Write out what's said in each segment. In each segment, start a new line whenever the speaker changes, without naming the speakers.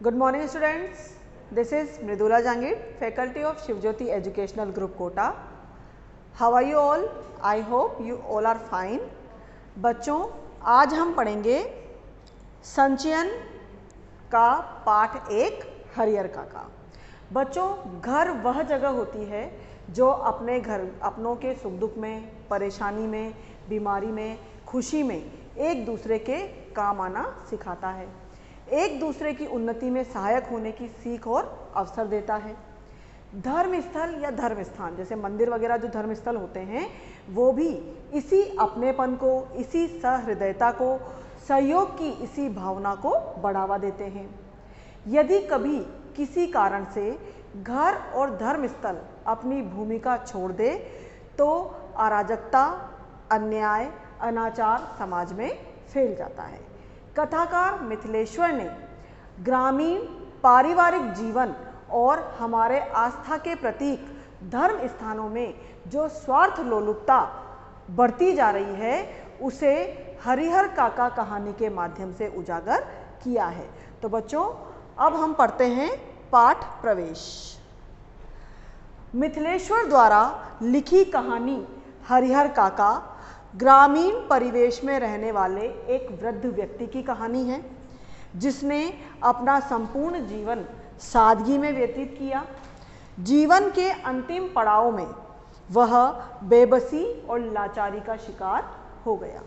Good morning students, this is Mridula Jangid, faculty of Shivjyoti Educational Group Kota. How are you all? I hope you all are fine. बच्चों आज हम पढ़ेंगे संचयन का पाठ 1 हरिहर काका। बच्चों घर वह जगह होती है जो अपने घर अपनों के सुख दुख में, परेशानी में, बीमारी में, खुशी में एक दूसरे के काम आना सिखाता है, एक दूसरे की उन्नति में सहायक होने की सीख और अवसर देता है। धर्म स्थल या धर्म स्थान जैसे मंदिर वगैरह जो धर्म स्थल होते हैं वो भी इसी अपनेपन को, इसी सहृदयता को, सहयोग की इसी भावना को बढ़ावा देते हैं। यदि कभी किसी कारण से घर और धर्म स्थल अपनी भूमिका छोड़ दे तो अराजकता, अन्याय, अनाचार समाज में फैल जाता है। कथाकार मिथिलेश्वर ने ग्रामीण पारिवारिक जीवन और हमारे आस्था के प्रतीक धर्म स्थानों में जो स्वार्थ लोलुपता बढ़ती जा रही है उसे हरिहर काका कहानी के माध्यम से उजागर किया है। तो बच्चों अब हम पढ़ते हैं पाठ प्रवेश। मिथिलेश्वर द्वारा लिखी कहानी हरिहर काका ग्रामीण परिवेश में रहने वाले एक वृद्ध व्यक्ति की कहानी है जिसने अपना संपूर्ण जीवन सादगी में व्यतीत किया। जीवन के अंतिम पड़ाव में वह बेबसी और लाचारी का शिकार हो गया।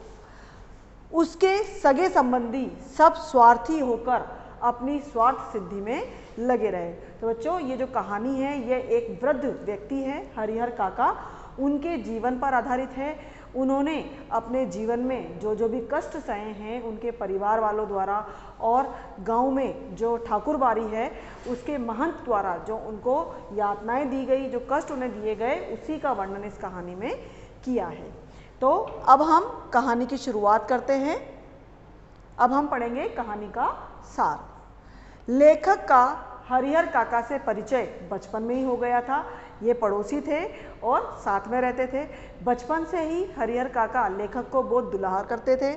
उसके सगे संबंधी सब स्वार्थी होकर अपनी स्वार्थ सिद्धि में लगे रहे। तो बच्चों ये जो कहानी है यह एक वृद्ध व्यक्ति है हरिहर काका, उनके जीवन पर आधारित है। उन्होंने अपने जीवन में जो जो भी कष्ट सहे हैं उनके परिवार वालों द्वारा और गांव में जो ठाकुरबाड़ी है उसके महंत द्वारा जो उनको यातनाएं दी गई, जो कष्ट उन्हें दिए गए, उसी का वर्णन इस कहानी में किया है। तो अब हम कहानी की शुरुआत करते हैं। अब हम पढ़ेंगे कहानी का सार। लेखक का हरिहर काका से परिचय बचपन में ही हो गया था। ये पड़ोसी थे और साथ में रहते थे। बचपन से ही हरिहर काका लेखक को बहुत दुलार करते थे।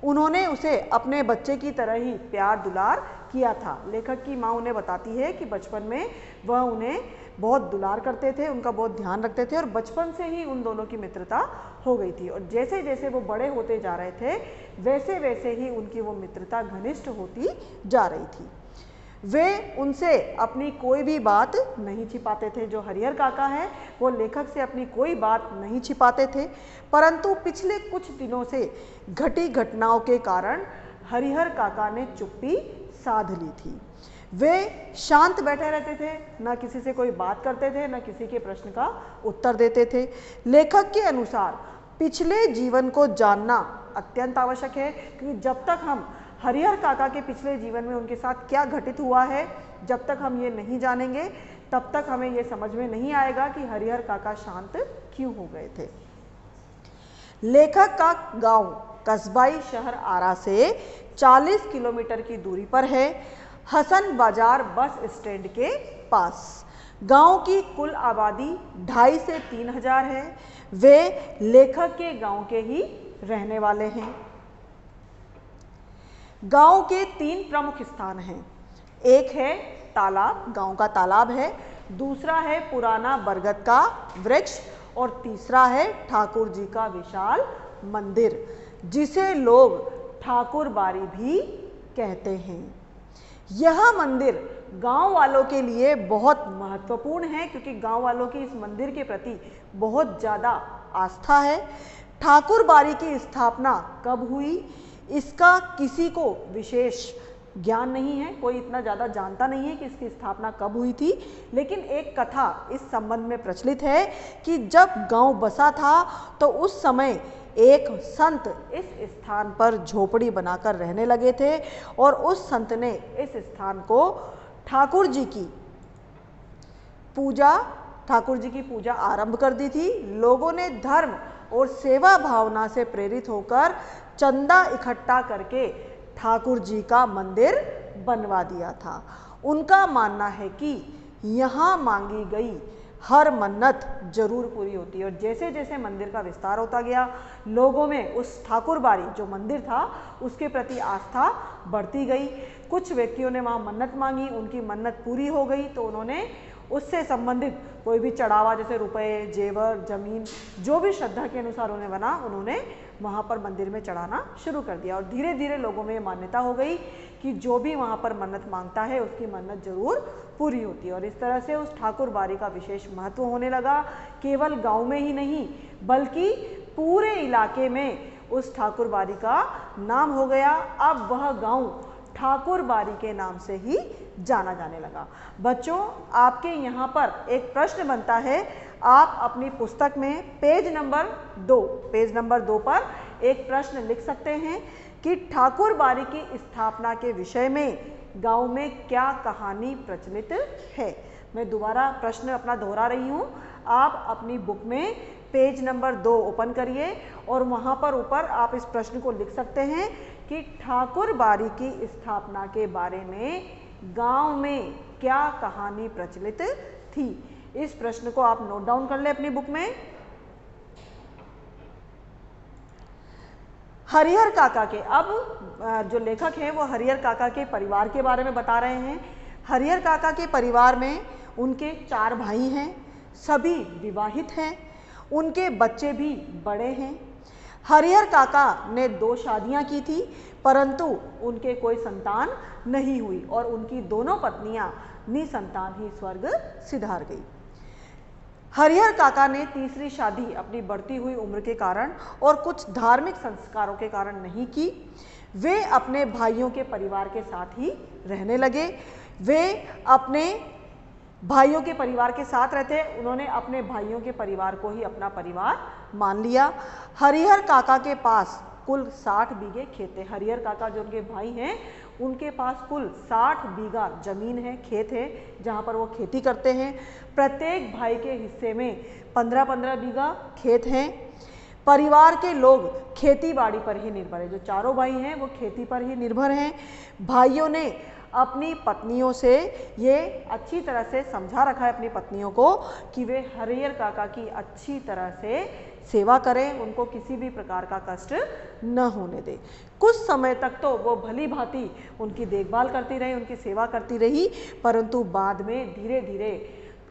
उन्होंने उसे अपने बच्चे की तरह ही प्यार दुलार किया था। लेखक की माँ उन्हें बताती है कि बचपन में वह उन्हें बहुत दुलार करते थे, उनका बहुत ध्यान रखते थे और बचपन से ही उन दोनों की मित्रता हो गई थी। और जैसे जैसे वो बड़े होते जा रहे थे वैसे वैसे ही उनकी वो मित्रता घनिष्ठ होती जा रही थी। वे उनसे अपनी कोई भी बात नहीं छिपाते थे। जो हरिहर काका है वो लेखक से अपनी कोई बात नहीं छिपाते थे, परंतु पिछले कुछ दिनों से घटी घटनाओं के कारण हरिहर काका ने चुप्पी साध ली थी। वे शांत बैठे रहते थे, न किसी से कोई बात करते थे, न किसी के प्रश्न का उत्तर देते थे। लेखक के अनुसार पिछले जीवन को जानना अत्यंत आवश्यक है, क्योंकि जब तक हम हरिहर काका के पिछले जीवन में उनके साथ क्या घटित हुआ है जब तक हम ये नहीं जानेंगे तब तक हमें ये समझ में नहीं आएगा कि हरिहर काका शांत क्यों हो गए थे। लेखक का गांव कस्बाई शहर आरा से 40 किलोमीटर की दूरी पर है, हसन बाजार बस स्टैंड के पास। गांव की कुल आबादी 2,500 से 3,000 है। वे लेखक के गांव के ही रहने वाले हैं। गांव के 3 प्रमुख स्थान हैं। एक है तालाब, गांव का तालाब है, दूसरा है पुराना बरगद का वृक्ष और तीसरा है ठाकुर जी का विशाल मंदिर जिसे लोग ठाकुर बाड़ी भी कहते हैं। यह मंदिर गांव वालों के लिए बहुत महत्वपूर्ण है क्योंकि गांव वालों की इस मंदिर के प्रति बहुत ज़्यादा आस्था है। ठाकुर बाड़ी की स्थापना कब हुई इसका किसी को विशेष ज्ञान नहीं है, कोई इतना ज़्यादा जानता नहीं है कि इसकी स्थापना कब हुई थी। लेकिन एक कथा इस संबंध में प्रचलित है कि जब गांव बसा था तो उस समय एक संत इस स्थान पर झोपड़ी बनाकर रहने लगे थे और उस संत ने इस स्थान को ठाकुर जी की पूजा आरंभ कर दी थी। लोगों ने धर्म और सेवा भावना से प्रेरित होकर चंदा इकट्ठा करके ठाकुर जी का मंदिर बनवा दिया था। उनका मानना है कि यहाँ मांगी गई हर मन्नत जरूर पूरी होती है। और जैसे जैसे मंदिर का विस्तार होता गया, लोगों में उस ठाकुर बाड़ी जो मंदिर था उसके प्रति आस्था बढ़ती गई। कुछ व्यक्तियों ने वहाँ मन्नत मांगी, उनकी मन्नत पूरी हो गई तो उन्होंने उससे संबंधित कोई भी चढ़ावा जैसे रुपए, जेवर, जमीन, जो भी श्रद्धा के अनुसार उन्हें बना, उन्होंने वहाँ पर मंदिर में चढ़ाना शुरू कर दिया। और धीरे धीरे लोगों में मान्यता हो गई कि जो भी वहाँ पर मन्नत मांगता है उसकी मन्नत जरूर पूरी होती है। और इस तरह से उस ठाकुर बाड़ी का विशेष महत्व होने लगा। केवल गांव में ही नहीं बल्कि पूरे इलाके में उस ठाकुर बाड़ी का नाम हो गया। अब वह गांव ठाकुर बाड़ी के नाम से ही जाना जाने लगा। बच्चों, आपके यहाँ पर एक प्रश्न बनता है। आप अपनी पुस्तक में पेज नंबर 2 पर एक प्रश्न लिख सकते हैं कि ठाकुर बाड़ी की स्थापना के विषय में गांव में क्या कहानी प्रचलित है। मैं दोबारा प्रश्न अपना दोहरा रही हूँ। आप अपनी बुक में पेज नंबर 2 ओपन करिए और वहाँ पर ऊपर आप इस प्रश्न को लिख सकते हैं कि ठाकुर बाड़ी की स्थापना के बारे में गांव में क्या कहानी प्रचलित थी। इस प्रश्न को आप नोट डाउन कर ले अपनी बुक में। हरिहर काका के, अब जो लेखक हैं वो हरिहर काका के परिवार के बारे में बता रहे हैं। हरिहर काका के परिवार में उनके 4 भाई हैं, सभी विवाहित हैं, उनके बच्चे भी बड़े हैं। हरिहर काका ने 2 शादियां की थी परंतु उनके कोई संतान नहीं हुई और उनकी दोनों पत्नियां निसंतान ही स्वर्ग सिधार गई। हरिहर काका ने तीसरी शादी अपनी बढ़ती हुई उम्र के कारण और कुछ धार्मिक संस्कारों के कारण नहीं की। वे अपने भाइयों के परिवार के साथ ही रहने लगे। वे अपने भाइयों के परिवार के साथ रहते, उन्होंने अपने भाइयों के परिवार को ही अपना परिवार मान लिया। हरिहर काका के पास कुल 60 बीघे खेत थे। हरिहर काका जो उनके भाई हैं उनके पास कुल 60 बीघा जमीन है, खेत है, जहाँ पर वो खेती करते हैं। प्रत्येक भाई के हिस्से में 15-15 बीघा खेत हैं। परिवार के लोग खेती बाड़ी पर ही निर्भर है। जो चारों भाई हैं वो खेती पर ही निर्भर हैं। भाइयों ने अपनी पत्नियों से ये अच्छी तरह से समझा रखा है अपनी पत्नियों को कि वे हरिहर काका की अच्छी तरह से सेवा करें, उनको किसी भी प्रकार का कष्ट न होने दें। कुछ समय तक तो वो भली भांति उनकी देखभाल करती रही, उनकी सेवा करती रही, परंतु बाद में धीरे धीरे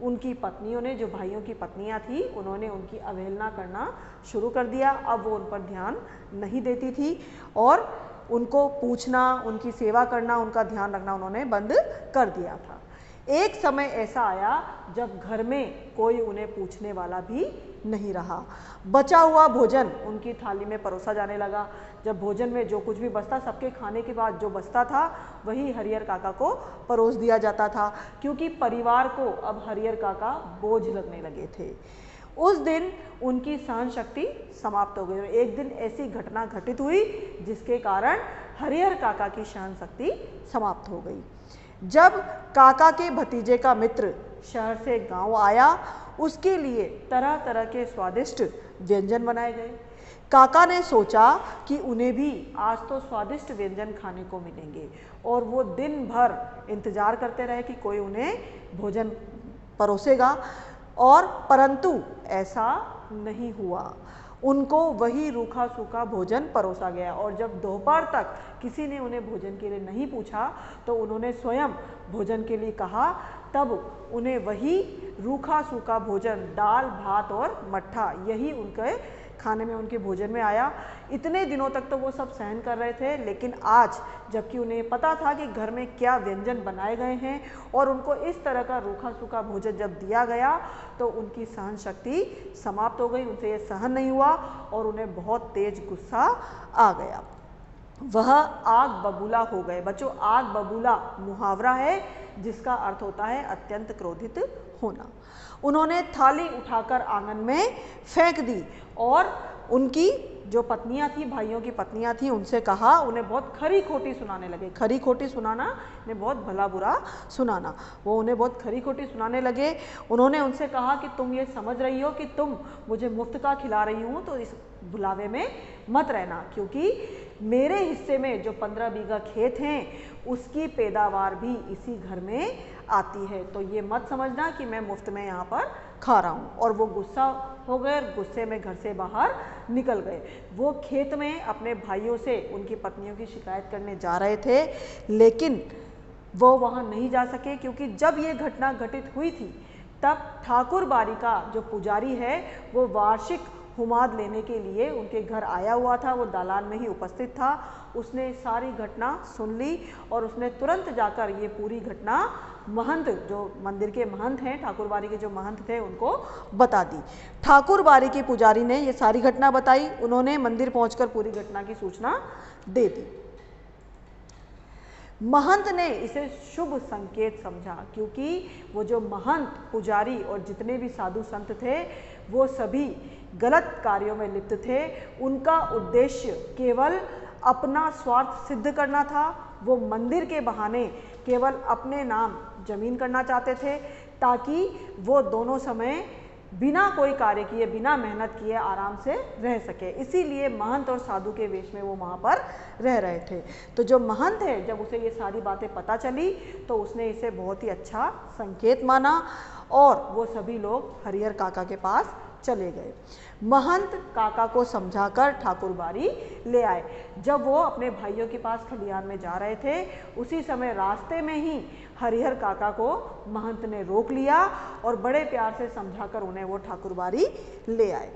उनकी पत्नियों ने, जो भाइयों की पत्नियां थी, उन्होंने उनकी अवहेलना करना शुरू कर दिया। अब वो उन पर ध्यान नहीं देती थी और उनको पूछना, उनकी सेवा करना, उनका ध्यान रखना उन्होंने बंद कर दिया था। एक समय ऐसा आया जब घर में कोई उन्हें पूछने वाला भी नहीं रहा। बचा हुआ भोजन उनकी थाली में परोसा जाने लगा। जब भोजन में जो कुछ भी बचता, सबके खाने के बाद जो बचता था वही हरिहर काका को परोस दिया जाता था, क्योंकि परिवार को अब हरिहर काका बोझ लगने लगे थे। उस दिन उनकी सहन शक्ति समाप्त हो गई। एक दिन ऐसी घटना घटित हुई जिसके कारण हरिहर काका की सहन शक्ति समाप्त हो गई। जब काका के भतीजे का मित्र शहर से गांव आया, उसके लिए तरह तरह के स्वादिष्ट व्यंजन बनाए गए। काका ने सोचा कि उन्हें भी आज तो स्वादिष्ट व्यंजन खाने को मिलेंगे और वो दिन भर इंतजार करते रहे कि कोई उन्हें भोजन परोसेगा, और परंतु ऐसा नहीं हुआ। उनको वही रूखा सूखा भोजन परोसा गया और जब दोपहर तक किसी ने उन्हें भोजन के लिए नहीं पूछा तो उन्होंने स्वयं भोजन के लिए कहा। तब उन्हें वही रूखा सूखा भोजन, दाल, भात और मट्ठा, यही उनके खाने में, उनके भोजन में आया। इतने दिनों तक तो वो सब सहन कर रहे थे, लेकिन आज जबकि उन्हें पता था कि घर में क्या व्यंजन बनाए गए हैं और उनको इस तरह का रूखा सूखा भोजन जब दिया गया तो उनकी सहन शक्ति समाप्त हो गई। उनसे ये सहन नहीं हुआ और उन्हें बहुत तेज गुस्सा आ गया। वह आग बबूला हो गए। बच्चों, आग बबूला मुहावरा है जिसका अर्थ होता है अत्यंत क्रोधित होना। उन्होंने थाली उठाकर आंगन में फेंक दी और उनकी जो पत्नियां थी, भाइयों की पत्नियां थी, उनसे कहा, उन्हें बहुत खरी खोटी सुनाने लगे। खरी खोटी सुनाना ने बहुत भला बुरा सुनाना, वो उन्हें बहुत खरी खोटी सुनाने लगे। उन्होंने उनसे कहा कि तुम ये समझ रही हो कि तुम मुझे मुफ्त का खिला रही हूँ, तो इस बुलावे में मत रहना, क्योंकि मेरे हिस्से में जो 15 बीघा खेत हैं उसकी पैदावार भी इसी घर में आती है। तो ये मत समझना कि मैं मुफ्त में यहाँ पर खा रहा हूँ। और वो गुस्सा हो गए, गुस्से में घर से बाहर निकल गए। वो खेत में अपने भाइयों से उनकी पत्नियों की शिकायत करने जा रहे थे, लेकिन वो वहाँ नहीं जा सके, क्योंकि जब ये घटना घटित हुई थी तब ठाकुर बारी का जो पुजारी है वो वार्षिक हुमाद लेने के लिए उनके घर आया हुआ था। वो दालान में ही उपस्थित था। उसने सारी घटना सुन ली और उसने तुरंत जाकर ये पूरी घटना महंत, जो मंदिर के महंत हैं, ठाकुर बारी के जो महंत थे, उनको बता दी। ठाकुर बारी के पुजारी ने ये सारी घटना बताई। उन्होंने मंदिर पहुंचकर पूरी घटना की सूचना दे दी। महंत ने इसे शुभ संकेत समझा, क्योंकि वो जो महंत, पुजारी और जितने भी साधु संत थे वो सभी गलत कार्यों में लिप्त थे। उनका उद्देश्य केवल अपना स्वार्थ सिद्ध करना था। वो मंदिर के बहाने केवल अपने नाम जमीन करना चाहते थे, ताकि वो दोनों समय बिना कोई कार्य किए, बिना मेहनत किए आराम से रह सके। इसीलिए महंत और साधु के वेश में वो वहाँ पर रह रहे थे। तो जो महंत है, जब उसे ये सारी बातें पता चली तो उसने इसे बहुत ही अच्छा संकेत माना और वो सभी लोग हरिहर काका के पास चले गए। महंत काका को समझाकर ठाकुर बारी ले आए। जब वो अपने भाइयों के पास खलियान में जा रहे थे, उसी समय रास्ते में ही हरिहर काका को महंत ने रोक लिया और बड़े प्यार से समझाकर उन्हें वो ठाकुर बारी ले आए।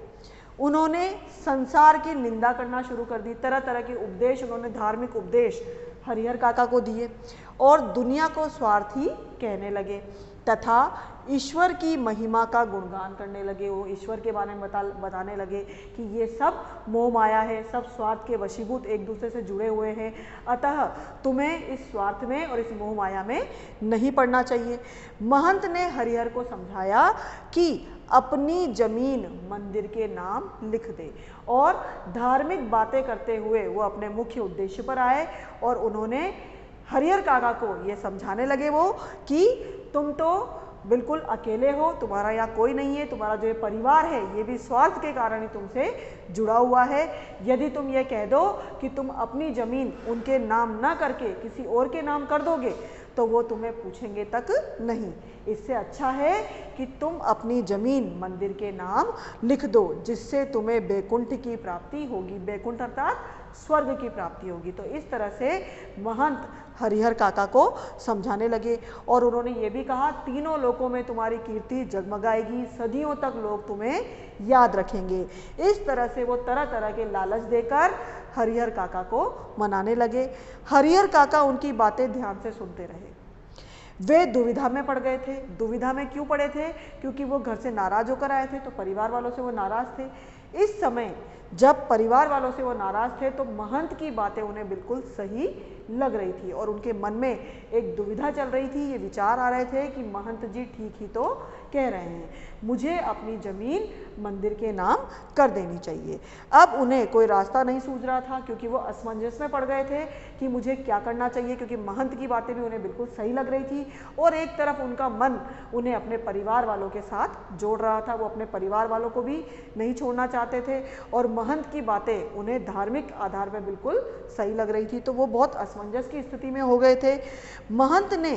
उन्होंने संसार की निंदा करना शुरू कर दी। तरह तरह के उपदेश, उन्होंने धार्मिक उपदेश हरिहर काका को दिए और दुनिया को स्वार्थी कहने लगे तथा ईश्वर की महिमा का गुणगान करने लगे। वो ईश्वर के बारे में बताने लगे कि ये सब मोह माया है, सब स्वार्थ के वशीभूत एक दूसरे से जुड़े हुए हैं, अतः तुम्हें इस स्वार्थ में और इस मोह माया में नहीं पड़ना चाहिए। महंत ने हरिहर को समझाया कि अपनी जमीन मंदिर के नाम लिख दे और धार्मिक बातें करते हुए वो अपने मुख्य उद्देश्य पर आए और उन्होंने हरिहर काका को ये समझाने लगे वो कि तुम तो बिल्कुल अकेले हो, तुम्हारा यहाँ कोई नहीं है, तुम्हारा जो ये परिवार है ये भी स्वार्थ के कारण ही तुमसे जुड़ा हुआ है। यदि तुम ये कह दो कि तुम अपनी ज़मीन उनके नाम ना करके किसी और के नाम कर दोगे तो वो तुम्हें पूछेंगे तक नहीं। इससे अच्छा है कि तुम अपनी ज़मीन मंदिर के नाम लिख दो, जिससे तुम्हें बैकुंठ की प्राप्ति होगी। बैकुंठ अर्थात स्वर्ग की प्राप्ति होगी। तो इस तरह से महंत हरिहर काका को समझाने लगे और उन्होंने ये भी कहा, तीनों लोकों में तुम्हारी कीर्ति जगमगाएगी, सदियों तक लोग तुम्हें याद रखेंगे। इस तरह से वो तरह तरह के लालच देकर हरिहर काका को मनाने लगे। हरिहर काका उनकी बातें ध्यान से सुनते रहे। वे दुविधा में पड़ गए थे। दुविधा में क्यों पड़े थे? क्योंकि वो घर से नाराज होकर आए थे, तो परिवार वालों से वो नाराज थे। इस समय जब परिवार वालों से वो नाराज थे तो महंत की बातें उन्हें बिल्कुल सही लग रही थी और उनके मन में एक दुविधा चल रही थी। ये विचार आ रहे थे कि महंत जी ठीक ही तो कह रहे हैं, मुझे अपनी ज़मीन मंदिर के नाम कर देनी चाहिए। अब उन्हें कोई रास्ता नहीं सूझ रहा था, क्योंकि वो असमंजस में पड़ गए थे कि मुझे क्या करना चाहिए, क्योंकि महंत की बातें भी उन्हें बिल्कुल सही लग रही थी और एक तरफ उनका मन उन्हें अपने परिवार वालों के साथ जोड़ रहा था। वो अपने परिवार वालों को भी नहीं छोड़ना चाहते थे और महंत की बातें उन्हें धार्मिक आधार पर बिल्कुल सही लग रही थी। तो वो बहुत असमंजस की स्थिति में हो गए थे। महंत ने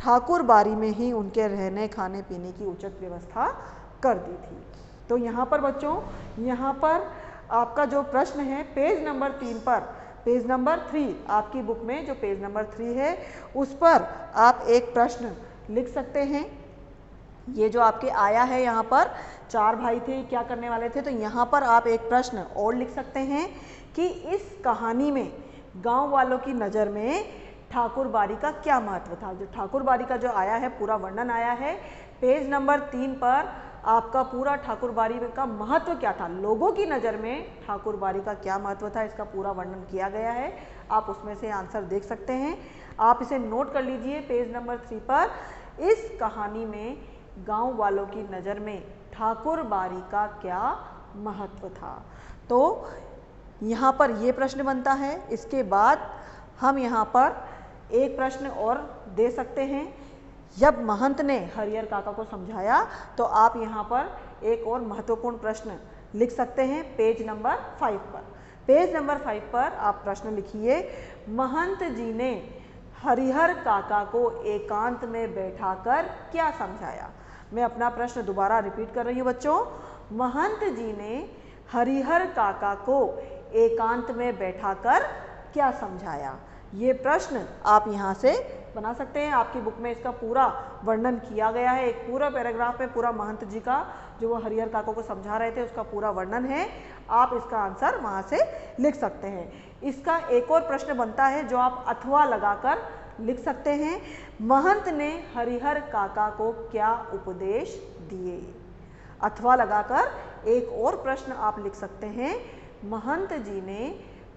ठाकुर बारी में ही उनके रहने खाने पीने की उचित व्यवस्था कर दी थी। तो यहाँ पर बच्चों, यहाँ पर आपका जो प्रश्न है पेज नंबर 3 पर, पेज नंबर 3 आपकी बुक में जो पेज नंबर 3 है उस पर आप एक प्रश्न लिख सकते हैं। ये जो आपके आया है, यहाँ पर 4 भाई थे, क्या करने वाले थे, तो यहाँ पर आप एक प्रश्न और लिख सकते हैं कि इस कहानी में गांव वालों की नज़र में ठाकुर बारी का क्या महत्व था। जो ठाकुर बारी का जो आया है, पूरा वर्णन आया है पेज नंबर 3 पर, आपका पूरा ठाकुर बारी का महत्व क्या था, लोगों की नज़र में ठाकुर बारी का क्या महत्व था, इसका पूरा वर्णन किया गया है। आप उसमें से आंसर देख सकते हैं। आप इसे नोट कर लीजिए पेज नंबर 3 पर। इस कहानी में गांव वालों की नज़र में ठाकुर बारी का क्या महत्व था। तो यहाँ पर ये प्रश्न बनता है। इसके बाद हम यहाँ पर एक प्रश्न और दे सकते हैं। जब महंत ने हरिहर काका को समझाया तो आप यहाँ पर एक और महत्वपूर्ण प्रश्न लिख सकते हैं पेज नंबर 5 पर। पेज नंबर 5 पर आप प्रश्न लिखिए, महंत जी ने हरिहर काका को एकांत में बैठाकर क्या समझाया। मैं अपना प्रश्न दोबारा रिपीट कर रही हूँ बच्चों। महंत जी ने हरिहर काका को एकांत में बैठाकर क्या समझाया। ये प्रश्न आप यहाँ से बना सकते हैं। आपकी बुक में इसका पूरा वर्णन किया गया है, एक पूरा पैराग्राफ में पूरा महंत जी का जो वो हरिहर काका को समझा रहे थे उसका पूरा वर्णन है। आप इसका आंसर वहाँ से लिख सकते हैं। इसका एक और प्रश्न बनता है जो आप अथवा लगाकर लिख सकते हैं। महंत ने हरिहर काका को क्या उपदेश दिए। अथवा लगाकर एक और प्रश्न आप लिख सकते हैं। महंत जी ने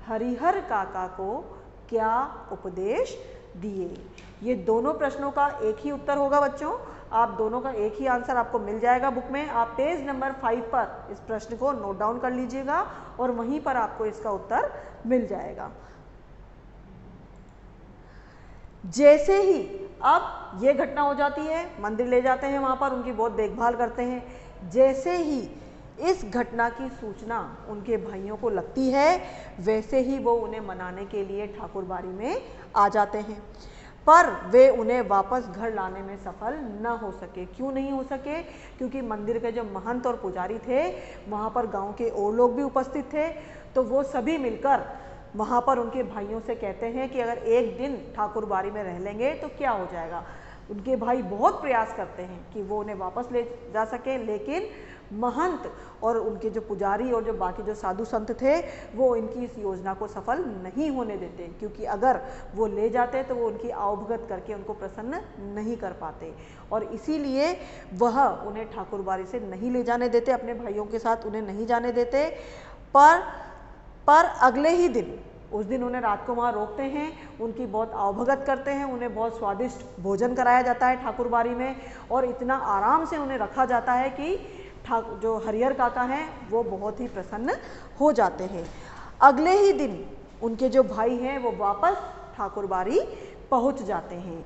हरिहर काका को क्या उपदेश दिए। ये दोनों प्रश्नों का एक ही उत्तर होगा बच्चों। आप दोनों का एक ही आंसर आपको मिल जाएगा बुक में। आप पेज नंबर 5 पर इस प्रश्न को नोट डाउन कर लीजिएगा और वहीं पर आपको इसका उत्तर मिल जाएगा। जैसे ही अब ये घटना हो जाती है, मंदिर ले जाते हैं, वहाँ पर उनकी बहुत देखभाल करते हैं। जैसे ही इस घटना की सूचना उनके भाइयों को लगती है वैसे ही वो उन्हें मनाने के लिए ठाकुरबाड़ी में आ जाते हैं, पर वे उन्हें वापस घर लाने में सफल न हो सके। क्यों नहीं हो सके? क्योंकि मंदिर के जो महंत और पुजारी थे वहाँ पर गांव के और लोग भी उपस्थित थे, तो वो सभी मिलकर वहाँ पर उनके भाइयों से कहते हैं कि अगर एक दिन ठाकुरबाड़ी में रह लेंगे तो क्या हो जाएगा। उनके भाई बहुत प्रयास करते हैं कि वो उन्हें वापस ले जा सके, लेकिन महंत और उनके जो पुजारी और जो बाकी जो साधु संत थे वो इनकी इस योजना को सफल नहीं होने देते, क्योंकि अगर वो ले जाते तो वो उनकी आवभगत करके उनको प्रसन्न नहीं कर पाते, और इसीलिए वह उन्हें ठाकुरबाड़ी से नहीं ले जाने देते, अपने भाइयों के साथ उन्हें नहीं जाने देते। पर अगले ही दिन, उस दिन उन्हें रात को वहाँ रोकते हैं, उनकी बहुत आवभगत करते हैं, उन्हें बहुत स्वादिष्ट भोजन कराया जाता है ठाकुरबाड़ी में, और इतना आराम से उन्हें रखा जाता है कि जो हरिहर काका हैं वो बहुत ही प्रसन्न हो जाते हैं। अगले ही दिन उनके जो भाई हैं वो वापस ठाकुरबाड़ी पहुंच जाते हैं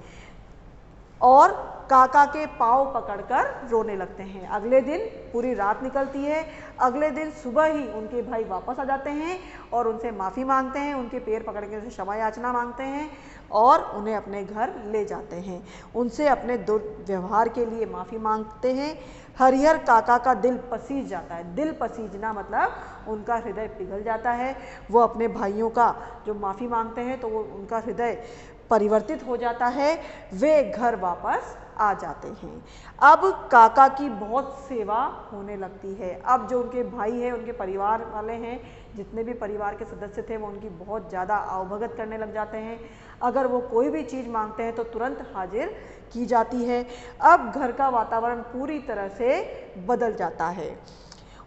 और काका के पाँव पकड़कर रोने लगते हैं। अगले दिन पूरी रात निकलती है, अगले दिन सुबह ही उनके भाई वापस आ जाते हैं और उनसे माफ़ी मांगते हैं, उनके पैर पकड़ के उनसे क्षमा याचना मांगते हैं और उन्हें अपने घर ले जाते हैं। उनसे अपने दुर्व्यवहार के लिए माफ़ी मांगते हैं। हरिहर काका का दिल पसीज जाता है। दिल पसीजना मतलब उनका हृदय पिघल जाता है। वो अपने भाइयों का जो माफ़ी मांगते हैं तो वो उनका हृदय परिवर्तित हो जाता है, वे घर वापस आ जाते हैं। अब काका की बहुत सेवा होने लगती है। अब जो उनके भाई हैं, उनके परिवार वाले हैं, जितने भी परिवार के सदस्य थे वो उनकी बहुत ज़्यादा आवभगत करने लग जाते हैं। अगर वो कोई भी चीज़ मांगते हैं तो तुरंत हाजिर की जाती है। अब घर का वातावरण पूरी तरह से बदल जाता है।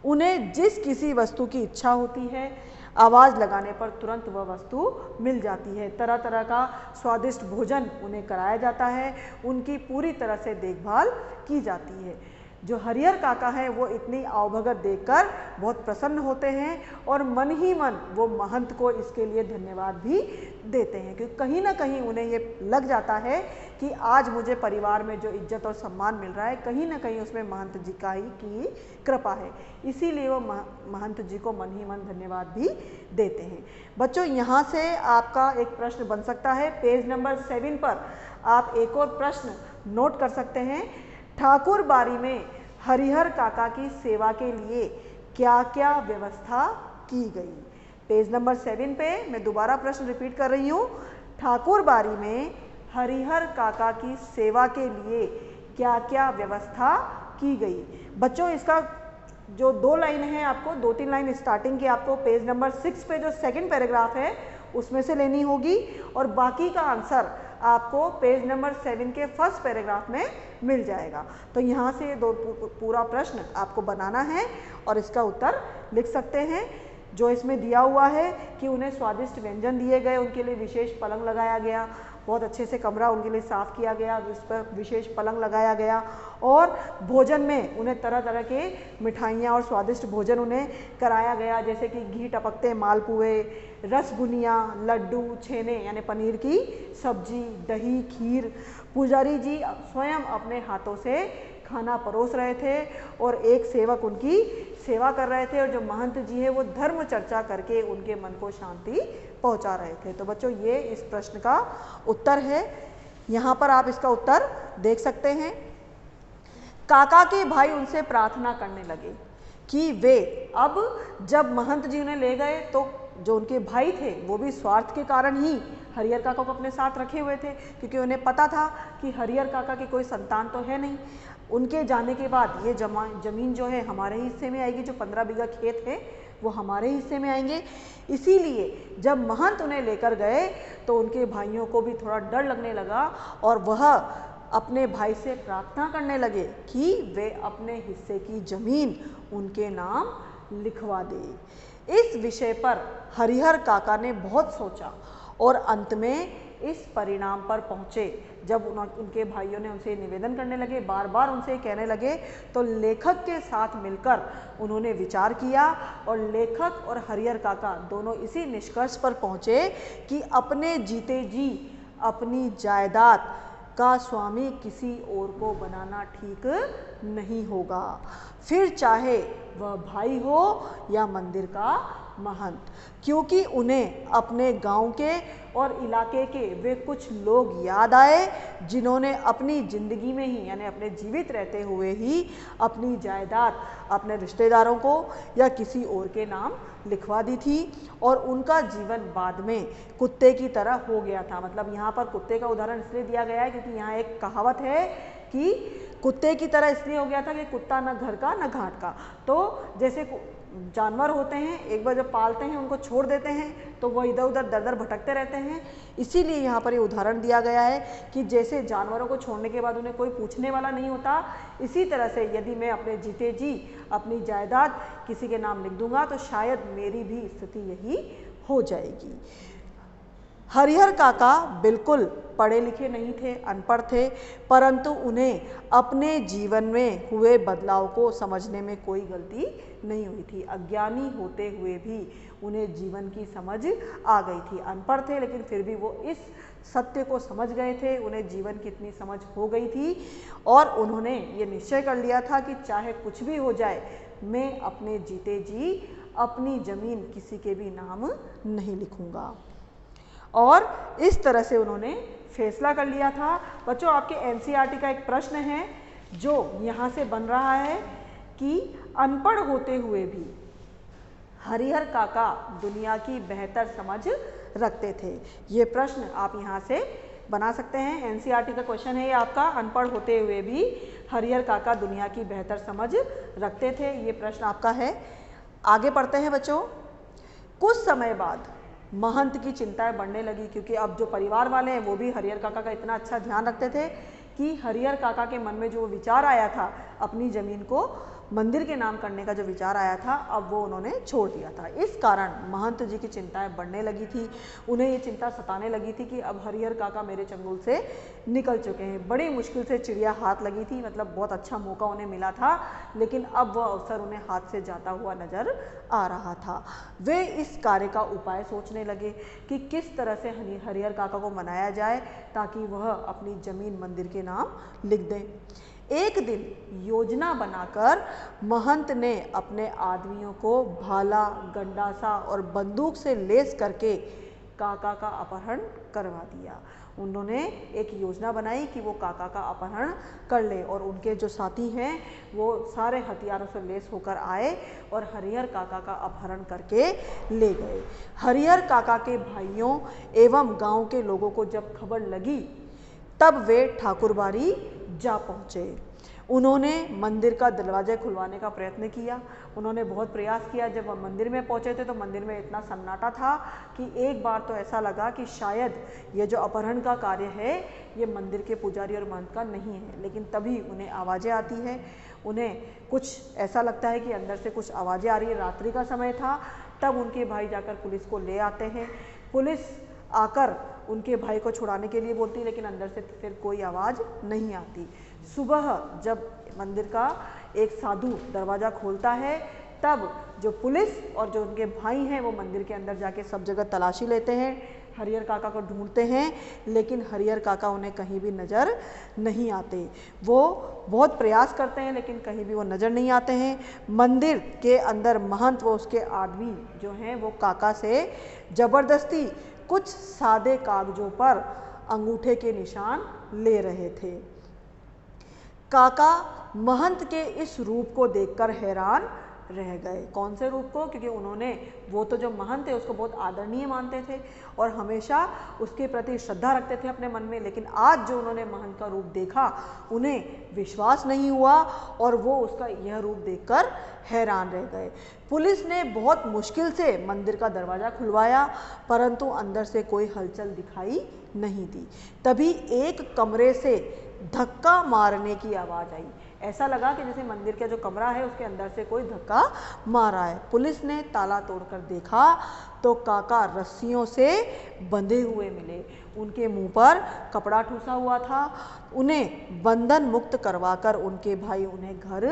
उन्हें जिस किसी वस्तु की इच्छा होती है, आवाज़ लगाने पर तुरंत वह वस्तु मिल जाती है। तरह तरह का स्वादिष्ट भोजन उन्हें कराया जाता है, उनकी पूरी तरह से देखभाल की जाती है। जो हरिहर काका है वो इतनी आवभगत देखकर बहुत प्रसन्न होते हैं और मन ही मन वो महंत को इसके लिए धन्यवाद भी देते हैं, क्योंकि कहीं ना कहीं उन्हें ये लग जाता है कि आज मुझे परिवार में जो इज्जत और सम्मान मिल रहा है कहीं ना कहीं उसमें महंत जी का ही की कृपा है। इसीलिए वो महंत जी को मन ही मन धन्यवाद भी देते हैं। बच्चों, यहाँ से आपका एक प्रश्न बन सकता है। पेज नंबर 7 पर आप एक और प्रश्न नोट कर सकते हैं। ठाकुरबाड़ी में हरिहर काका की सेवा के लिए क्या क्या व्यवस्था की गई। पेज नंबर 7 पे मैं दोबारा प्रश्न रिपीट कर रही हूँ। ठाकुरबाड़ी में हरिहर काका की सेवा के लिए क्या क्या व्यवस्था की गई। बच्चों, इसका जो 2 लाइन है, आपको 2-3 लाइन स्टार्टिंग की आपको पेज नंबर 6 पे जो सेकंड पैराग्राफ है उसमें से लेनी होगी, और बाकी का आंसर आपको पेज नंबर 7 के फर्स्ट पैराग्राफ में मिल जाएगा। तो यहाँ से ये पूरा प्रश्न आपको बनाना है और इसका उत्तर लिख सकते हैं। जो इसमें दिया हुआ है कि उन्हें स्वादिष्ट व्यंजन दिए गए, उनके लिए विशेष पलंग लगाया गया, बहुत अच्छे से कमरा उनके लिए साफ़ किया गया, उस पर विशेष पलंग लगाया गया, और भोजन में उन्हें तरह तरह के मिठाइयाँ और स्वादिष्ट भोजन उन्हें कराया गया, जैसे कि घी टपकते मालपुए, रसगुनिया, लड्डू, छेने यानी पनीर की सब्जी, दही, खीर। पुजारी जी स्वयं अपने हाथों से खाना परोस रहे थे और एक सेवक उनकी सेवा कर रहे थे, और जो महंत जी है वो धर्म चर्चा करके उनके मन को शांति पहुंचा रहे थे। तो बच्चों ये इस प्रश्न का उत्तर है। यहाँ पर आप इसका उत्तर देख सकते हैं। काका के भाई उनसे प्रार्थना करने लगे कि वे अब जब महंत जी उन्हें ले गए तो जो उनके भाई थे वो भी स्वार्थ के कारण ही हरिहर काका को अपने साथ रखे हुए थे, क्योंकि उन्हें पता था कि हरिहर काका की कोई संतान तो है नहीं। उनके जाने के बाद ये जमीन जो है हमारे हिस्से में आएगी, जो 15 बीघा खेत है वो हमारे हिस्से में आएंगे। इसीलिए जब महंत उन्हें लेकर गए तो उनके भाइयों को भी थोड़ा डर लगने लगा और वह अपने भाई से प्रार्थना करने लगे कि वे अपने हिस्से की जमीन उनके नाम लिखवा दे। इस विषय पर हरिहर काका ने बहुत सोचा और अंत में इस परिणाम पर पहुँचे। जब उनके भाइयों ने उनसे निवेदन करने लगे, बार बार उनसे कहने लगे, तो लेखक के साथ मिलकर उन्होंने विचार किया और लेखक और हरिहर काका दोनों इसी निष्कर्ष पर पहुँचे कि अपने जीते जी अपनी जायदाद का स्वामी किसी और को बनाना ठीक नहीं होगा, फिर चाहे वह भाई हो या मंदिर का महंत, क्योंकि उन्हें अपने गांव के और इलाके के वे कुछ लोग याद आए जिन्होंने अपनी ज़िंदगी में ही यानी अपने जीवित रहते हुए ही अपनी जायदाद अपने रिश्तेदारों को या किसी और के नाम लिखवा दी थी और उनका जीवन बाद में कुत्ते की तरह हो गया था। मतलब यहाँ पर कुत्ते का उदाहरण इसलिए दिया गया है क्योंकि यहाँ एक कहावत है कि कुत्ते की तरह इसलिए हो गया था कि कुत्ता न घर का न घाट का। तो जैसे जानवर होते हैं, एक बार जब पालते हैं उनको छोड़ देते हैं तो वह इधर उधर दर दर भटकते रहते हैं। इसीलिए यहाँ पर ये उदाहरण दिया गया है कि जैसे जानवरों को छोड़ने के बाद उन्हें कोई पूछने वाला नहीं होता, इसी तरह से यदि मैं अपने जीते जी अपनी जायदाद किसी के नाम लिख दूंगा तो शायद मेरी भी स्थिति यही हो जाएगी। हरिहर काका बिल्कुल पढ़े लिखे नहीं थे, अनपढ़ थे, परंतु उन्हें अपने जीवन में हुए बदलाव को समझने में कोई गलती नहीं हुई थी। अज्ञानी होते हुए भी उन्हें जीवन की समझ आ गई थी। अनपढ़ थे लेकिन फिर भी वो इस सत्य को समझ गए थे, उन्हें जीवन की इतनी समझ हो गई थी और उन्होंने ये निश्चय कर लिया था कि चाहे कुछ भी हो जाए मैं अपने जीते जी अपनी ज़मीन किसी के भी नाम नहीं लिखूँगा। और इस तरह से उन्होंने फैसला कर लिया था। बच्चों आपके एनसीईआरटी का एक प्रश्न है जो यहाँ से बन रहा है कि अनपढ़ होते हुए भी हरिहर काका दुनिया की बेहतर समझ रखते थे। ये प्रश्न आप यहाँ से बना सकते हैं। एनसीईआरटी का क्वेश्चन है ये आपका, अनपढ़ होते हुए भी हरिहर काका दुनिया की बेहतर समझ रखते थे। ये प्रश्न आपका है। आगे पढ़ते हैं बच्चों। कुछ समय बाद महंत की चिंताएं बढ़ने लगी क्योंकि अब जो परिवार वाले हैं वो भी हरिहर काका का इतना अच्छा ध्यान रखते थे कि हरिहर काका के मन में जो विचार आया था अपनी ज़मीन को मंदिर के नाम करने का जो विचार आया था अब वो उन्होंने छोड़ दिया था। इस कारण महंत जी की चिंताएं बढ़ने लगी थी। उन्हें ये चिंता सताने लगी थी कि अब हरिहर काका मेरे चंगुल से निकल चुके हैं। बड़ी मुश्किल से चिड़िया हाथ लगी थी, मतलब बहुत अच्छा मौका उन्हें मिला था, लेकिन अब वह अवसर उन्हें हाथ से जाता हुआ नजर आ रहा था। वे इस कार्य का उपाय सोचने लगे कि किस तरह से हरिहर काका को मनाया जाए ताकि वह अपनी ज़मीन मंदिर के नाम लिख दें। एक दिन योजना बनाकर महंत ने अपने आदमियों को भाला, गंडासा और बंदूक से लैस करके काका का अपहरण करवा दिया। उन्होंने एक योजना बनाई कि वो काका का अपहरण कर ले और उनके जो साथी हैं वो सारे हथियारों से लैस होकर आए और हरिहर काका का अपहरण करके ले गए। हरिहर काका के भाइयों एवं गांव के लोगों को जब खबर लगी तब वे ठाकुरबाड़ी जा पहुँचे। उन्होंने मंदिर का दरवाजा खुलवाने का प्रयत्न किया। उन्होंने बहुत प्रयास किया। जब वह मंदिर में पहुंचे थे तो मंदिर में इतना सन्नाटा था कि एक बार तो ऐसा लगा कि शायद ये जो अपहरण का कार्य है ये मंदिर के पुजारी और महंत का नहीं है। लेकिन तभी उन्हें आवाज़ें आती है, उन्हें कुछ ऐसा लगता है कि अंदर से कुछ आवाज़ें आ रही है। रात्रि का समय था। तब उनके भाई जाकर पुलिस को ले आते हैं। पुलिस आकर उनके भाई को छुड़ाने के लिए बोलती है लेकिन अंदर से फिर कोई आवाज़ नहीं आती। सुबह जब मंदिर का एक साधु दरवाज़ा खोलता है तब जो पुलिस और जो उनके भाई हैं वो मंदिर के अंदर जाके सब जगह तलाशी लेते हैं। हरिहर काका को ढूंढते हैं, लेकिन हरिहर काका उन्हें कहीं भी नज़र नहीं आते। वो बहुत प्रयास करते हैं लेकिन कहीं भी वो नज़र नहीं आते हैं। मंदिर के अंदर महंत व उसके आदमी जो हैं वो काका से ज़बरदस्ती कुछ सादे कागजों पर अंगूठे के निशान ले रहे थे। काका महंत के इस रूप को देखकर हैरान रह गए। कौन से रूप को? क्योंकि उन्होंने, वो तो जो महंत है उसको बहुत आदरणीय मानते थे और हमेशा उसके प्रति श्रद्धा रखते थे अपने मन में, लेकिन आज जो उन्होंने महंत का रूप देखा उन्हें विश्वास नहीं हुआ और वो उसका यह रूप देखकर हैरान रह गए। पुलिस ने बहुत मुश्किल से मंदिर का दरवाज़ा खुलवाया, परंतु अंदर से कोई हलचल दिखाई नहीं दी। तभी एक कमरे से धक्का मारने की आवाज़ आई। ऐसा लगा कि जैसे मंदिर का जो कमरा है उसके अंदर से कोई धक्का मारा है। पुलिस ने ताला तोड़कर देखा तो काका रस्सियों से बंधे हुए मिले। उनके मुंह पर कपड़ा ठूसा हुआ था। उन्हें बंधन मुक्त करवाकर उनके भाई उन्हें घर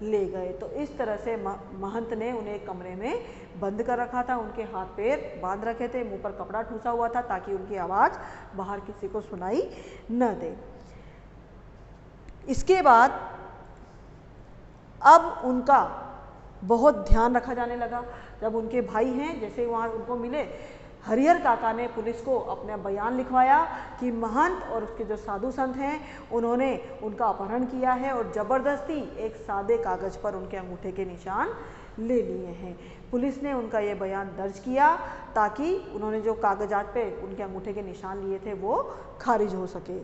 ले गए। तो इस तरह से महंत ने उन्हें एक कमरे में बंद कर रखा था, उनके हाथ पैर बांध रखे थे, मुंह पर कपड़ा ठूसा हुआ था ताकि उनकी आवाज़ बाहर किसी को सुनाई न दे। इसके बाद अब उनका बहुत ध्यान रखा जाने लगा। जब उनके भाई हैं, जैसे वहाँ उनको मिले, हरिहर काका ने पुलिस को अपना बयान लिखवाया कि महंत और उसके जो साधु संत हैं उन्होंने उनका अपहरण किया है और ज़बरदस्ती एक सादे कागज़ पर उनके अंगूठे के निशान ले लिए हैं। पुलिस ने उनका ये बयान दर्ज किया ताकि उन्होंने जो कागजात पे उनके अंगूठे के निशान लिए थे वो खारिज हो सके।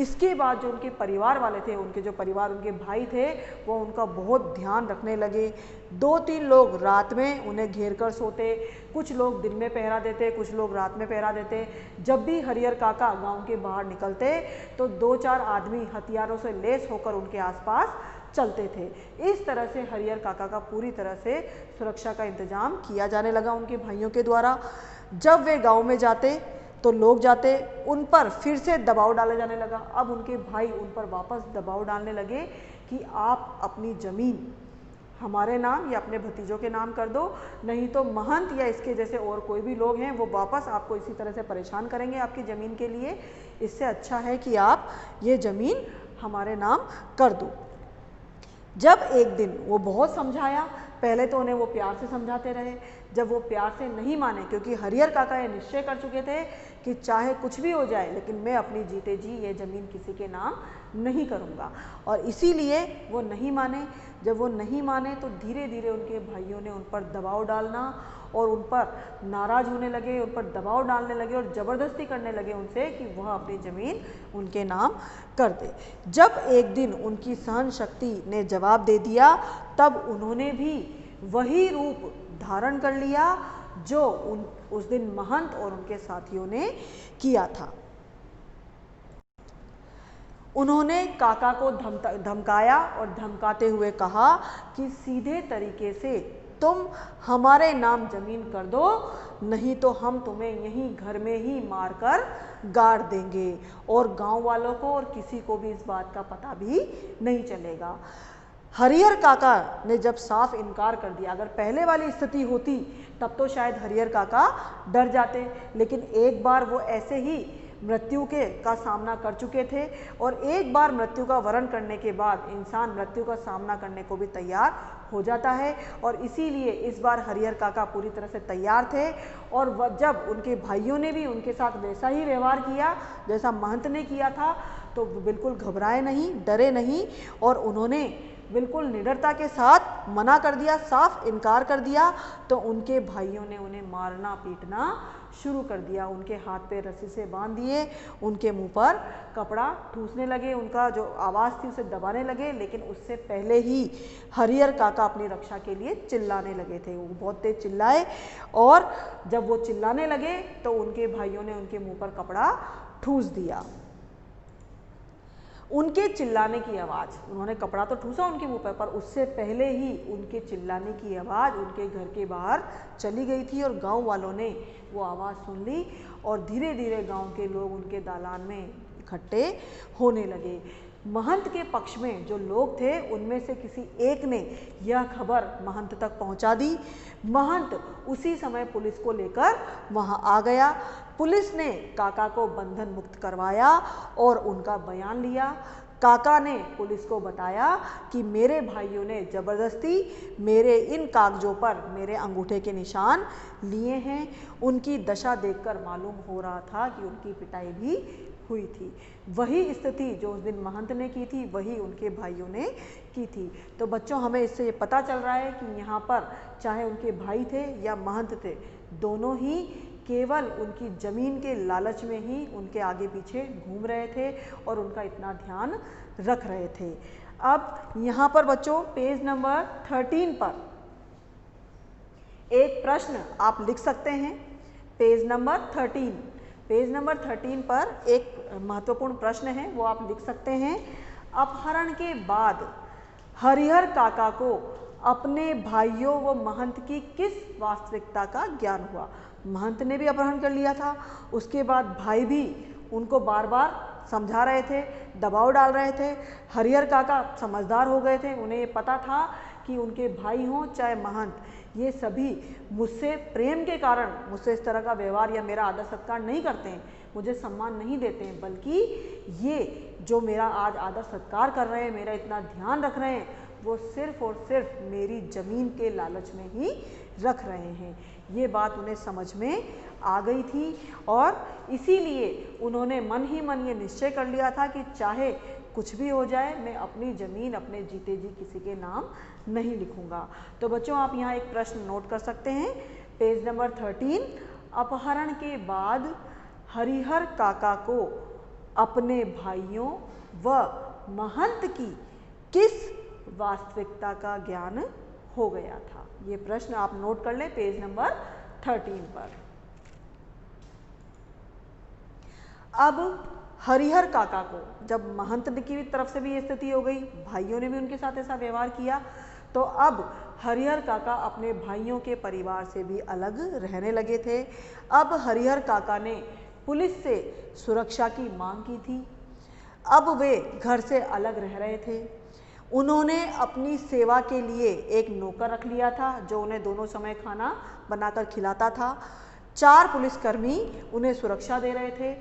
इसके बाद जो उनके परिवार वाले थे, उनके जो परिवार, उनके भाई थे, वो उनका बहुत ध्यान रखने लगे। 2-3 लोग रात में उन्हें घेर कर सोते, कुछ लोग दिन में पहरा देते, कुछ लोग रात में पहरा देते। जब भी हरिहर काका गांव के बाहर निकलते तो 2-4 आदमी हथियारों से लैस होकर उनके आसपास चलते थे। इस तरह से हरिहर काका का पूरी तरह से सुरक्षा का इंतजाम किया जाने लगा उनके भाइयों के द्वारा। जब वे गांव में जाते तो लोग जाते, उन पर फिर से दबाव डाला जाने लगा। अब उनके भाई उन पर वापस दबाव डालने लगे कि आप अपनी ज़मीन हमारे नाम या अपने भतीजों के नाम कर दो, नहीं तो महंत या इसके जैसे और कोई भी लोग हैं वो वापस आपको इसी तरह से परेशान करेंगे आपकी ज़मीन के लिए। इससे अच्छा है कि आप ये ज़मीन हमारे नाम कर दो। जब एक दिन वो बहुत समझाया, पहले तो उन्हें वो प्यार से समझाते रहे। जब वो प्यार से नहीं माने, क्योंकि हरिहर काका ये निश्चय कर चुके थे कि चाहे कुछ भी हो जाए लेकिन मैं अपनी जीते जी ये ज़मीन किसी के नाम नहीं करूँगा, और इसीलिए वो नहीं माने। जब वो नहीं माने तो धीरे धीरे उनके भाइयों ने उन पर दबाव डालना और उन पर नाराज़ होने लगे, उन पर दबाव डालने लगे और ज़बरदस्ती करने लगे उनसे कि वह अपनी ज़मीन उनके नाम कर दे। जब एक दिन उनकी सहन शक्ति ने जवाब दे दिया, तब उन्होंने भी वही रूप धारण कर लिया जो उस दिन महंत और उनके साथियों ने किया था। उन्होंने काका को धमकाया और धमकाते हुए कहा कि सीधे तरीके से तुम हमारे नाम ज़मीन कर दो, नहीं तो हम तुम्हें यहीं घर में ही मारकर गाड़ देंगे और गांव वालों को और किसी को भी इस बात का पता भी नहीं चलेगा। हरिहर काका ने जब साफ इनकार कर दिया, अगर पहले वाली स्थिति होती तब तो शायद हरिहर काका डर जाते, लेकिन एक बार वो ऐसे ही मृत्यु का सामना कर चुके थे और एक बार मृत्यु का वरण करने के बाद इंसान मृत्यु का सामना करने को भी तैयार हो जाता है, और इसीलिए इस बार हरिहर काका पूरी तरह से तैयार थे। और जब उनके भाइयों ने भी उनके साथ वैसा ही व्यवहार किया जैसा महंत ने किया था, तो बिल्कुल घबराए नहीं, डरे नहीं, और उन्होंने बिल्कुल निडरता के साथ मना कर दिया, साफ इनकार कर दिया। तो उनके भाइयों ने उन्हें मारना पीटना शुरू कर दिया, उनके हाथ पे रस्सी से बांध दिए, उनके मुंह पर कपड़ा ठूसने लगे, उनका जो आवाज़ थी उसे दबाने लगे। लेकिन उससे पहले ही हरिहर काका अपनी रक्षा के लिए चिल्लाने लगे थे। वो बहुत तेज चिल्लाए और जब वो चिल्लाने लगे तो उनके भाइयों ने उनके मुंह पर कपड़ा ठूस दिया। उनके चिल्लाने की आवाज़, उन्होंने कपड़ा तो ठूसा उनके मुंह पर उससे पहले ही उनके चिल्लाने की आवाज़ उनके घर के बाहर चली गई थी और गांव वालों ने वो आवाज़ सुन ली और धीरे धीरे गांव के लोग उनके दालान में इकट्ठे होने लगे। महंत के पक्ष में जो लोग थे उनमें से किसी एक ने यह खबर महंत तक पहुंचा दी। महंत उसी समय पुलिस को लेकर वहां आ गया। पुलिस ने काका को बंधन मुक्त करवाया और उनका बयान लिया। काका ने पुलिस को बताया कि मेरे भाइयों ने ज़बरदस्ती मेरे इन कागज़ों पर मेरे अंगूठे के निशान लिए हैं। उनकी दशा देखकर मालूम हो रहा था कि उनकी पिटाई भी हुई थी। वही स्थिति जो उस दिन महंत ने की थी वही उनके भाइयों ने की थी। तो बच्चों, हमें इससे ये पता चल रहा है कि यहाँ पर चाहे उनके भाई थे या महंत थे, दोनों ही केवल उनकी ज़मीन के लालच में ही उनके आगे पीछे घूम रहे थे और उनका इतना ध्यान रख रहे थे। अब यहाँ पर बच्चों पेज नंबर 13 पर एक प्रश्न आप लिख सकते हैं। पेज नंबर 13 पर एक महत्वपूर्ण प्रश्न है, वो आप लिख सकते हैं। अपहरण के बाद हरिहर काका को अपने भाइयों व महंत की किस वास्तविकता का ज्ञान हुआ? महंत ने भी अपहरण कर लिया था, उसके बाद भाई भी उनको बार बार समझा रहे थे, दबाव डाल रहे थे। हरिहर काका समझदार हो गए थे, उन्हें ये पता था कि उनके भाई हों चाहे महंत, ये सभी मुझसे प्रेम के कारण मुझसे इस तरह का व्यवहार या मेरा आदर सत्कार नहीं करते हैं, मुझे सम्मान नहीं देते हैं, बल्कि ये जो मेरा आज आदर सत्कार कर रहे हैं, मेरा इतना ध्यान रख रहे हैं, वो सिर्फ और सिर्फ मेरी ज़मीन के लालच में ही रख रहे हैं। ये बात उन्हें समझ में आ गई थी और इसीलिए उन्होंने मन ही मन ये निश्चय कर लिया था कि चाहे कुछ भी हो जाए, मैं अपनी ज़मीन अपने जीते जी किसी के नाम नहीं लिखूंगा। तो बच्चों, आप यहाँ एक प्रश्न नोट कर सकते हैं। पेज नंबर 13, अपहरण के बाद हरिहर काका को अपने भाइयों व महंत की किस वास्तविकता का ज्ञान हो गया था? ये प्रश्न आप नोट कर लें पेज नंबर 13 पर। अब हरिहर काका को जब महंत की तरफ से भी ये स्थिति हो गई, भाइयों ने भी उनके साथ ऐसा व्यवहार किया, तो अब हरिहर काका अपने भाइयों के परिवार से भी अलग रहने लगे थे। अब हरिहर काका ने पुलिस से सुरक्षा की मांग की थी। अब वे घर से अलग रह रहे थे। उन्होंने अपनी सेवा के लिए एक नौकर रख लिया था जो उन्हें दोनों समय खाना बनाकर खिलाता था। 4 पुलिसकर्मी उन्हें सुरक्षा दे रहे थे।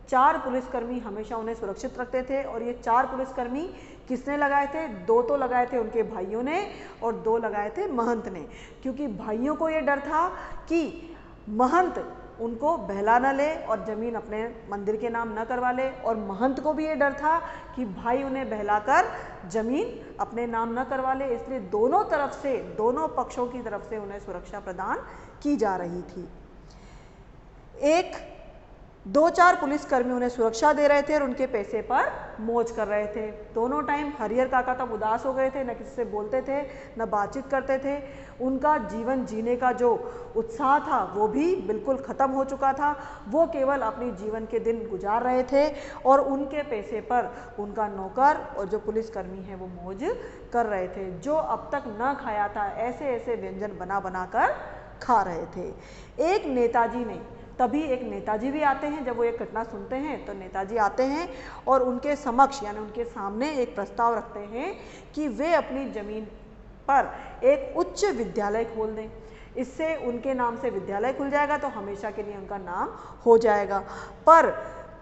4 पुलिसकर्मी हमेशा उन्हें सुरक्षित रखते थे और ये 4 पुलिसकर्मी किसने लगाए थे? 2 तो लगाए थे उनके भाइयों ने और 2 लगाए थे महंत ने, क्योंकि भाइयों को ये डर था कि महंत उनको बहला न ले और ज़मीन अपने मंदिर के नाम न करवा ले, और महंत को भी ये डर था कि भाई उन्हें बहलाकर ज़मीन अपने नाम न करवा ले। इसलिए दोनों तरफ से, दोनों पक्षों की तरफ से उन्हें सुरक्षा प्रदान की जा रही थी। 2-4 पुलिसकर्मी उन्हें सुरक्षा दे रहे थे और उनके पैसे पर मौज कर रहे थे। दोनों टाइम हरिहर काका तब उदास हो गए थे, न किसी से बोलते थे न बातचीत करते थे। उनका जीवन जीने का जो उत्साह था वो भी बिल्कुल ख़त्म हो चुका था। वो केवल अपनी जीवन के दिन गुजार रहे थे और उनके पैसे पर उनका नौकर और जो पुलिसकर्मी हैं वो मौज कर रहे थे। जो अब तक न खाया था ऐसे ऐसे व्यंजन बना बना कर खा रहे थे। तभी एक नेताजी भी आते हैं। जब वो एक घटना सुनते हैं तो नेताजी आते हैं और उनके समक्ष यानी उनके सामने एक प्रस्ताव रखते हैं कि वे अपनी ज़मीन पर एक उच्च विद्यालय खोल दें। इससे उनके नाम से विद्यालय खुल जाएगा तो हमेशा के लिए उनका नाम हो जाएगा। पर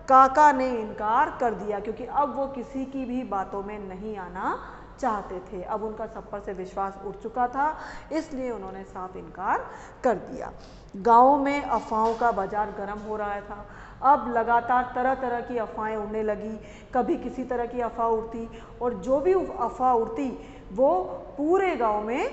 काका ने इनकार कर दिया क्योंकि अब वो किसी की भी बातों में नहीं आना चाहते थे। अब उनका सब पर से विश्वास उठ चुका था, इसलिए उन्होंने साफ इनकार कर दिया। गाँव में अफवाहों का बाजार गर्म हो रहा था। अब लगातार तरह तरह की अफवाहें उड़ने लगी। कभी किसी तरह की अफवाह उड़ती और जो भी अफवाह उड़ती वो पूरे गांव में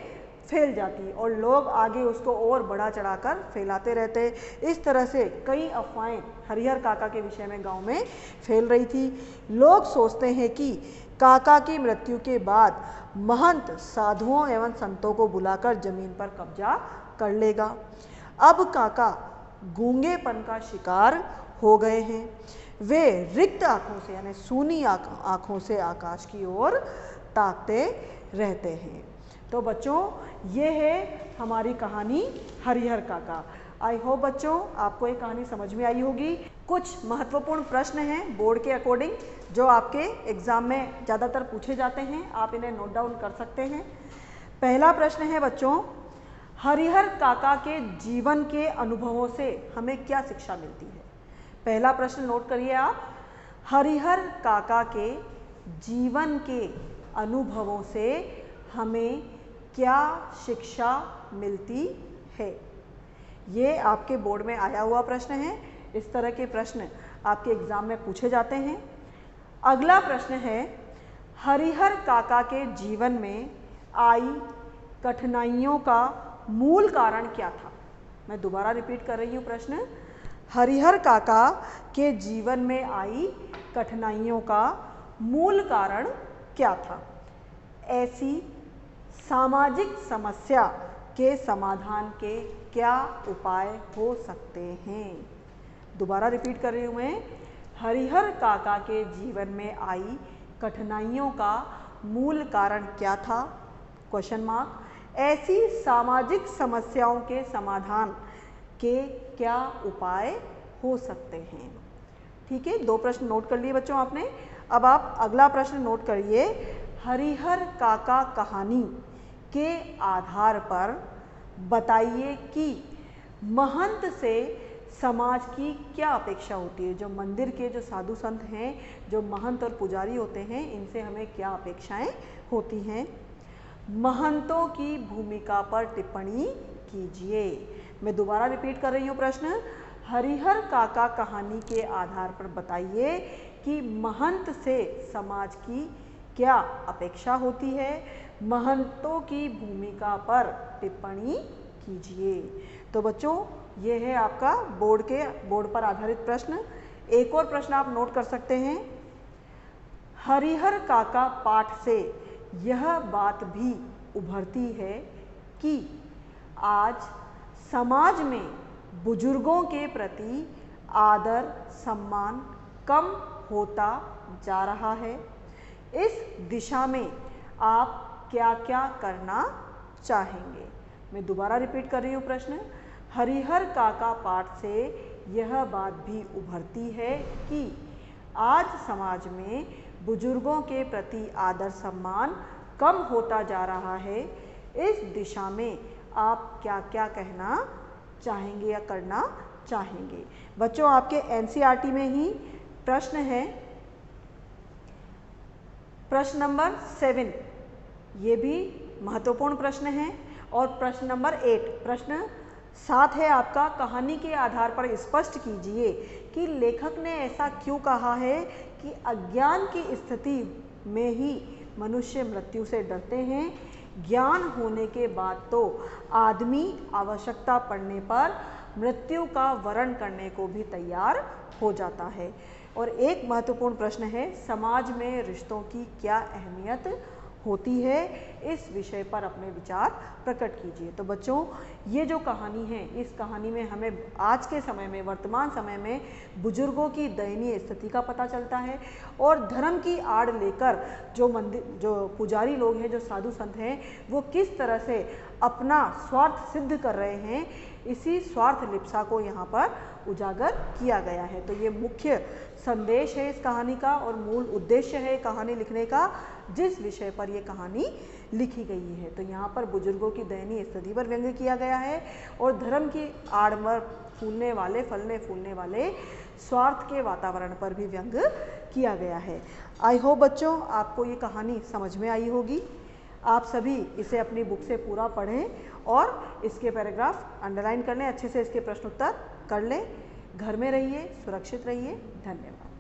फैल जाती और लोग आगे उसको और बढ़ा चढ़ाकर फैलाते रहते। इस तरह से कई अफवाहें हरिहर काका के विषय में गांव में फैल रही थी। लोग सोचते हैं कि काका की मृत्यु के बाद महंत साधुओं एवं संतों को बुलाकर जमीन पर कब्जा कर लेगा। अब काका गूंगेपन का शिकार हो गए हैं। वे रिक्त आंखों से यानी सूनी आंखों से आकाश की ओर ताकते रहते हैं। तो बच्चों, ये है हमारी कहानी हरिहर काका। आई होप बच्चों आपको ये कहानी समझ में आई होगी। कुछ महत्वपूर्ण प्रश्न हैं बोर्ड के अकॉर्डिंग जो आपके एग्ज़ाम में ज़्यादातर पूछे जाते हैं, आप इन्हें नोट डाउन कर सकते हैं। पहला प्रश्न है बच्चों, हरिहर काका के जीवन के अनुभवों से हमें क्या शिक्षा मिलती है? पहला प्रश्न नोट करिए आप, हरिहर काका के जीवन के अनुभवों से हमें क्या शिक्षा मिलती है? ये आपके बोर्ड में आया हुआ प्रश्न है। इस तरह के प्रश्न आपके एग्जाम में पूछे जाते हैं। अगला प्रश्न है, हरिहर काका के जीवन में आई कठिनाइयों का मूल कारण क्या था? मैं दोबारा रिपीट कर रही हूँ प्रश्न, हरिहर काका के जीवन में आई कठिनाइयों का मूल कारण क्या था? ऐसी सामाजिक समस्या के समाधान के क्या उपाय हो सकते हैं? दोबारा रिपीट कर रही हूँ मैं, हरिहर काका के जीवन में आई कठिनाइयों का मूल कारण क्या था? Question mark. ऐसी सामाजिक समस्याओं के समाधान के क्या उपाय हो सकते हैं? ठीक है, 2 प्रश्न नोट कर लिए बच्चों आपने। अब आप अगला प्रश्न नोट करिए, हरिहर काका कहानी के आधार पर बताइए कि महंत से समाज की क्या अपेक्षा होती है? जो मंदिर के जो साधु संत हैं, जो महंत और पुजारी होते हैं, इनसे हमें क्या अपेक्षाएं होती हैं? महंतों की भूमिका पर टिप्पणी कीजिए। मैं दोबारा रिपीट कर रही हूँ प्रश्न, हरिहर काका कहानी के आधार पर बताइए कि महंत से समाज की क्या अपेक्षा होती है? महंतों की भूमिका पर टिप्पणी कीजिए। तो बच्चों, ये है आपका बोर्ड पर आधारित प्रश्न। एक और प्रश्न आप नोट कर सकते हैं, हरिहर काका पाठ से यह बात भी उभरती है कि आज समाज में बुजुर्गों के प्रति आदर सम्मान कम होता जा रहा है। इस दिशा में आप क्या क्या करना चाहेंगे? मैं दोबारा रिपीट कर रही हूँ प्रश्न, हरिहर काका पाठ से यह बात भी उभरती है कि आज समाज में बुजुर्गों के प्रति आदर सम्मान कम होता जा रहा है। इस दिशा में आप क्या क्या कहना चाहेंगे या करना चाहेंगे? बच्चों, आपके एनसीईआरटी में ही प्रश्न है, प्रश्न नंबर 7, ये भी महत्वपूर्ण प्रश्न है। और प्रश्न नंबर 8, प्रश्न 7 है आपका, कहानी के आधार पर स्पष्ट कीजिए कि लेखक ने ऐसा क्यों कहा है कि अज्ञान की स्थिति में ही मनुष्य मृत्यु से डरते हैं। ज्ञान होने के बाद तो आदमी आवश्यकता पड़ने पर मृत्यु का वरण करने को भी तैयार हो जाता है। और एक महत्वपूर्ण प्रश्न है, समाज में रिश्तों की क्या अहमियत होती है? इस विषय पर अपने विचार प्रकट कीजिए। तो बच्चों, ये जो कहानी है, इस कहानी में हमें आज के समय में, वर्तमान समय में बुजुर्गों की दयनीय स्थिति का पता चलता है और धर्म की आड़ लेकर जो पुजारी लोग हैं, जो साधु संत हैं, वो किस तरह से अपना स्वार्थ सिद्ध कर रहे हैं, इसी स्वार्थ लिप्सा को यहाँ पर उजागर किया गया है। तो ये मुख्य संदेश है इस कहानी का और मूल उद्देश्य है कहानी लिखने का, जिस विषय पर ये कहानी लिखी गई है। तो यहाँ पर बुजुर्गों की दयनीय स्थिति पर व्यंग्य किया गया है और धर्म की आड़ में फूलने वाले स्वार्थ के वातावरण पर भी व्यंग्य किया गया है। आई होप बच्चों, आपको ये कहानी समझ में आई होगी। आप सभी इसे अपनी बुक से पूरा पढ़ें और इसके पैराग्राफ अंडरलाइन कर लें, अच्छे से इसके प्रश्न उत्तर कर लें। घर में रहिए, सुरक्षित रहिए। धन्यवाद।